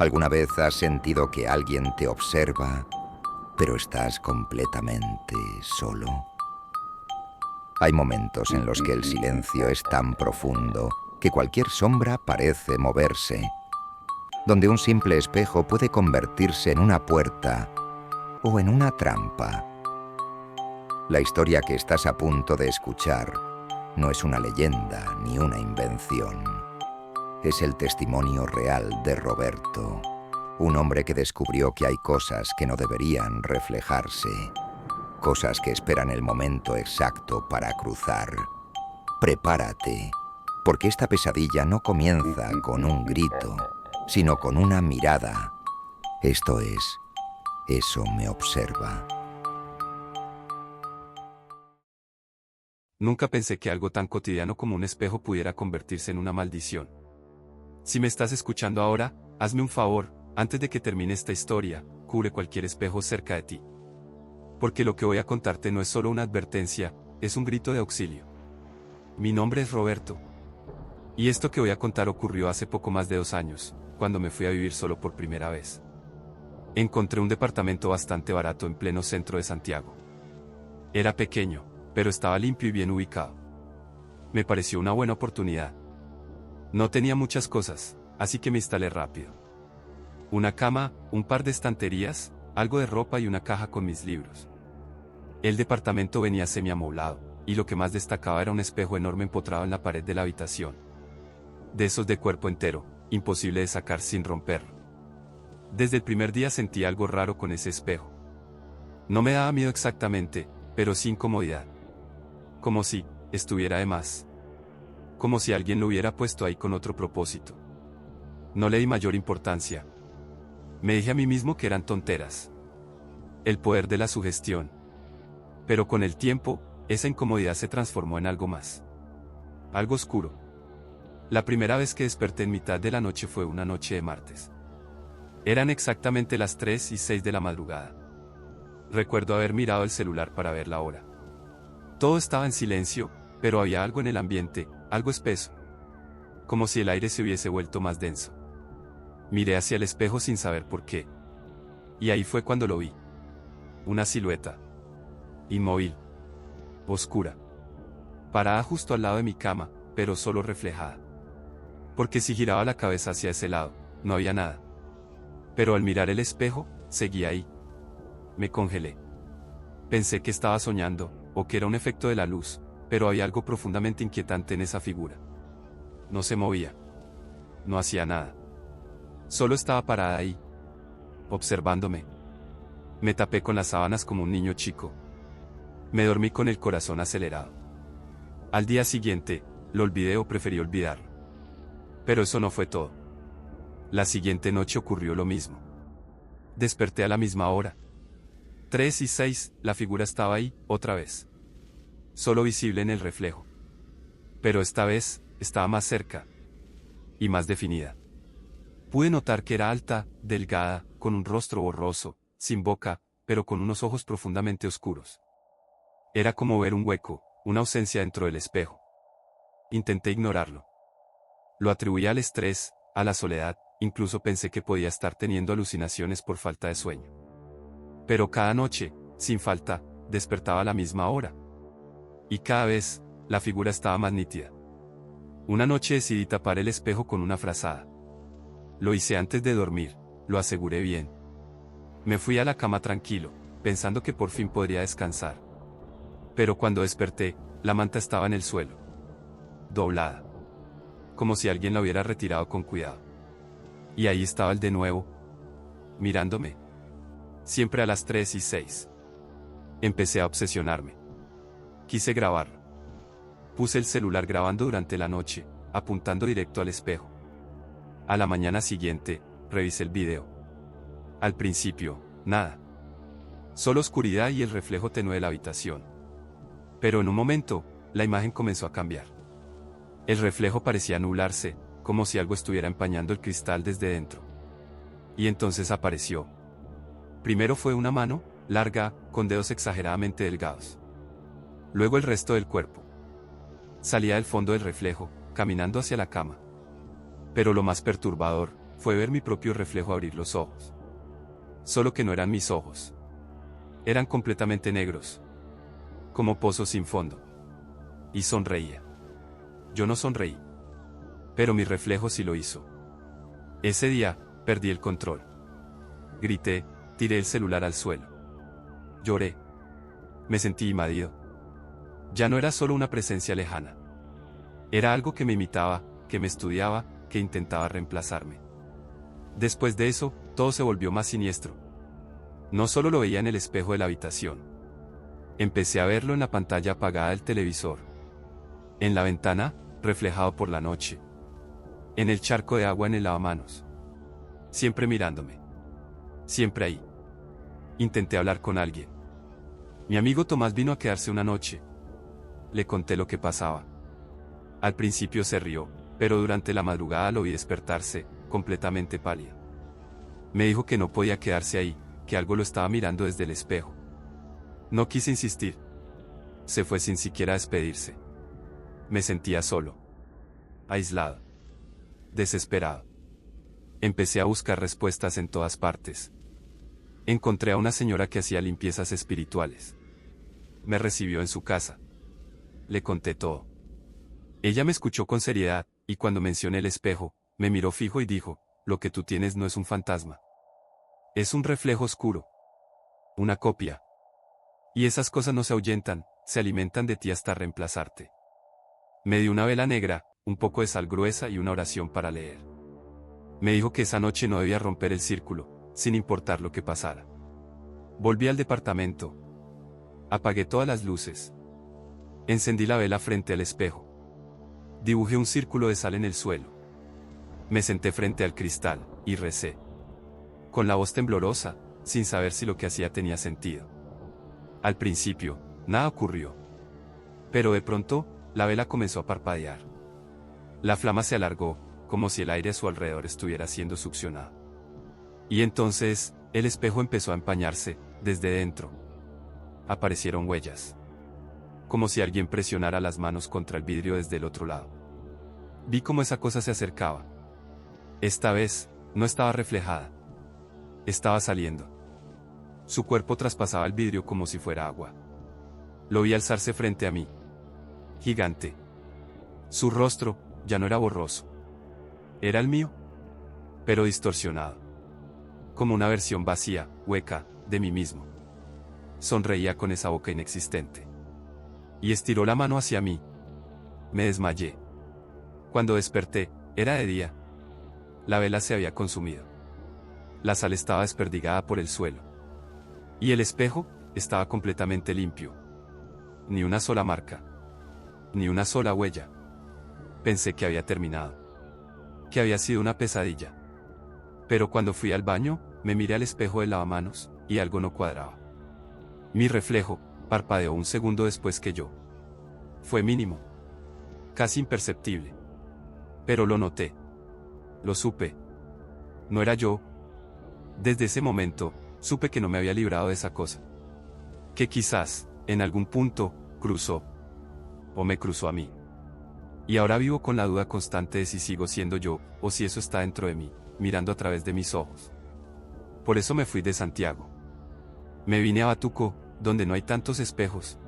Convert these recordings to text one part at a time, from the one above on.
¿Alguna vez has sentido que alguien te observa, pero estás completamente solo? Hay momentos en los que el silencio es tan profundo que cualquier sombra parece moverse, donde un simple espejo puede convertirse en una puerta o en una trampa. La historia que estás a punto de escuchar no es una leyenda ni una invención. Es el testimonio real de Roberto, un hombre que descubrió que hay cosas que no deberían reflejarse, cosas que esperan el momento exacto para cruzar. Prepárate, porque esta pesadilla no comienza con un grito, sino con una mirada. Esto es, eso me observa. Nunca pensé que algo tan cotidiano como un espejo pudiera convertirse en una maldición. Si me estás escuchando ahora, hazme un favor, antes de que termine esta historia, cubre cualquier espejo cerca de ti. Porque lo que voy a contarte no es solo una advertencia, es un grito de auxilio. Mi nombre es Roberto. Y esto que voy a contar ocurrió hace poco más de 2 años, cuando me fui a vivir solo por primera vez. Encontré un departamento bastante barato en pleno centro de Santiago. Era pequeño, pero estaba limpio y bien ubicado. Me pareció una buena oportunidad. No tenía muchas cosas, así que me instalé rápido. Una cama, un par de estanterías, algo de ropa y una caja con mis libros. El departamento venía semi-amoblado, y lo que más destacaba era un espejo enorme empotrado en la pared de la habitación. De esos de cuerpo entero, imposible de sacar sin romperlo. Desde el primer día sentí algo raro con ese espejo. No me daba miedo exactamente, pero sí incomodidad. Como si estuviera de más. Como si alguien lo hubiera puesto ahí con otro propósito. No le di mayor importancia. Me dije a mí mismo que eran tonteras. El poder de la sugestión. Pero con el tiempo, esa incomodidad se transformó en algo más. Algo oscuro. La primera vez que desperté en mitad de la noche fue una noche de martes. Eran exactamente las 3:06 de la madrugada. Recuerdo haber mirado el celular para ver la hora. Todo estaba en silencio, pero había algo en el ambiente, algo espeso. Como si el aire se hubiese vuelto más denso. Miré hacia el espejo sin saber por qué. Y ahí fue cuando lo vi. Una silueta. Inmóvil. Oscura. Parada justo al lado de mi cama, pero solo reflejada. Porque si giraba la cabeza hacia ese lado, no había nada. Pero al mirar el espejo, seguía ahí. Me congelé. Pensé que estaba soñando, o que era un efecto de la luz, pero había algo profundamente inquietante en esa figura. No se movía. No hacía nada. Solo estaba parada ahí, observándome. Me tapé con las sábanas como un niño chico. Me dormí con el corazón acelerado. Al día siguiente, lo olvidé o preferí olvidarlo. Pero eso no fue todo. La siguiente noche ocurrió lo mismo. Desperté a la misma hora. 3:06, la figura estaba ahí, otra vez. Solo visible en el reflejo. Pero esta vez, estaba más cerca. Y más definida. Pude notar que era alta, delgada, con un rostro borroso, sin boca, pero con unos ojos profundamente oscuros. Era como ver un hueco, una ausencia dentro del espejo. Intenté ignorarlo. Lo atribuía al estrés, a la soledad, incluso pensé que podía estar teniendo alucinaciones por falta de sueño. Pero cada noche, sin falta, despertaba a la misma hora. Y cada vez, la figura estaba más nítida. Una noche decidí tapar el espejo con una frazada. Lo hice antes de dormir, lo aseguré bien. Me fui a la cama tranquilo, pensando que por fin podría descansar. Pero cuando desperté, la manta estaba en el suelo. Doblada. Como si alguien la hubiera retirado con cuidado. Y ahí estaba él de nuevo, mirándome. Siempre a las 3:06. Empecé a obsesionarme. Quise grabarlo. Puse el celular grabando durante la noche, apuntando directo al espejo. A la mañana siguiente, revisé el video. Al principio, nada. Solo oscuridad y el reflejo tenue de la habitación. Pero en un momento, la imagen comenzó a cambiar. El reflejo parecía nublarse, como si algo estuviera empañando el cristal desde dentro. Y entonces apareció. Primero fue una mano, larga, con dedos exageradamente delgados. Luego el resto del cuerpo. Salía del fondo del reflejo, caminando hacia la cama. Pero lo más perturbador, fue ver mi propio reflejo abrir los ojos. Solo que no eran mis ojos. Eran completamente negros. Como pozos sin fondo. Y sonreía. Yo no sonreí. Pero mi reflejo sí lo hizo. Ese día, perdí el control. Grité, tiré el celular al suelo. Lloré. Me sentí invadido. Ya no era solo una presencia lejana. Era algo que me imitaba, que me estudiaba, que intentaba reemplazarme. Después de eso, todo se volvió más siniestro. No solo lo veía en el espejo de la habitación. Empecé a verlo en la pantalla apagada del televisor. En la ventana, reflejado por la noche. En el charco de agua en el lavamanos. Siempre mirándome. Siempre ahí. Intenté hablar con alguien. Mi amigo Tomás vino a quedarse una noche. Le conté lo que pasaba. Al principio se rió, pero durante la madrugada lo vi despertarse, completamente pálido. Me dijo que no podía quedarse ahí, que algo lo estaba mirando desde el espejo. No quise insistir. Se fue sin siquiera despedirse. Me sentía solo. Aislado. Desesperado. Empecé a buscar respuestas en todas partes. Encontré a una señora que hacía limpiezas espirituales. Me recibió en su casa. Le conté todo. Ella me escuchó con seriedad, y cuando mencioné el espejo, me miró fijo y dijo, lo que tú tienes no es un fantasma. Es un reflejo oscuro. Una copia. Y esas cosas no se ahuyentan, se alimentan de ti hasta reemplazarte. Me dio una vela negra, un poco de sal gruesa y una oración para leer. Me dijo que esa noche no debía romper el círculo, sin importar lo que pasara. Volví al departamento. Apagué todas las luces. Encendí la vela frente al espejo. Dibujé un círculo de sal en el suelo. Me senté frente al cristal, y recé. Con la voz temblorosa, sin saber si lo que hacía tenía sentido. Al principio, nada ocurrió. Pero de pronto, la vela comenzó a parpadear. La flama se alargó, como si el aire a su alrededor estuviera siendo succionado. Y entonces, el espejo empezó a empañarse, desde dentro. Aparecieron huellas. Como si alguien presionara las manos contra el vidrio desde el otro lado. Vi cómo esa cosa se acercaba. Esta vez, no estaba reflejada. Estaba saliendo. Su cuerpo traspasaba el vidrio como si fuera agua. Lo vi alzarse frente a mí. Gigante. Su rostro, ya no era borroso. Era el mío. Pero distorsionado. Como una versión vacía, hueca, de mí mismo. Sonreía con esa boca inexistente. Y estiró la mano hacia mí. Me desmayé. Cuando desperté, era de día. La vela se había consumido. La sal estaba desperdigada por el suelo. Y el espejo, estaba completamente limpio. Ni una sola marca. Ni una sola huella. Pensé que había terminado. Que había sido una pesadilla. Pero cuando fui al baño, me miré al espejo del lavamanos, y algo no cuadraba. Mi reflejo, parpadeó un segundo después que yo. Fue mínimo. Casi imperceptible. Pero lo noté. Lo supe. No era yo. Desde ese momento, supe que no me había librado de esa cosa. Que quizás, en algún punto, cruzó. O me cruzó a mí. Y ahora vivo con la duda constante de si sigo siendo yo, o si eso está dentro de mí, mirando a través de mis ojos. Por eso me fui de Santiago. Me vine a Batuco, donde no hay tantos espejos.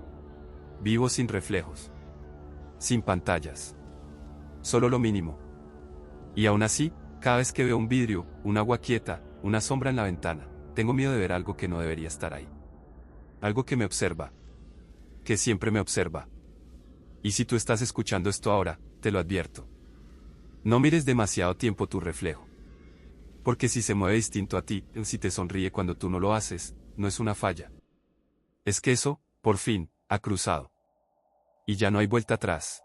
Vivo sin reflejos. Sin pantallas. Solo lo mínimo. Y aún así, cada vez que veo un vidrio, un agua quieta, una sombra en la ventana, tengo miedo de ver algo que no debería estar ahí. Algo que me observa. Que siempre me observa. Y si tú estás escuchando esto ahora, te lo advierto. No mires demasiado tiempo tu reflejo. Porque si se mueve distinto a ti, si te sonríe cuando tú no lo haces, no es una falla. Es que eso, por fin, ha cruzado. Y ya no hay vuelta atrás.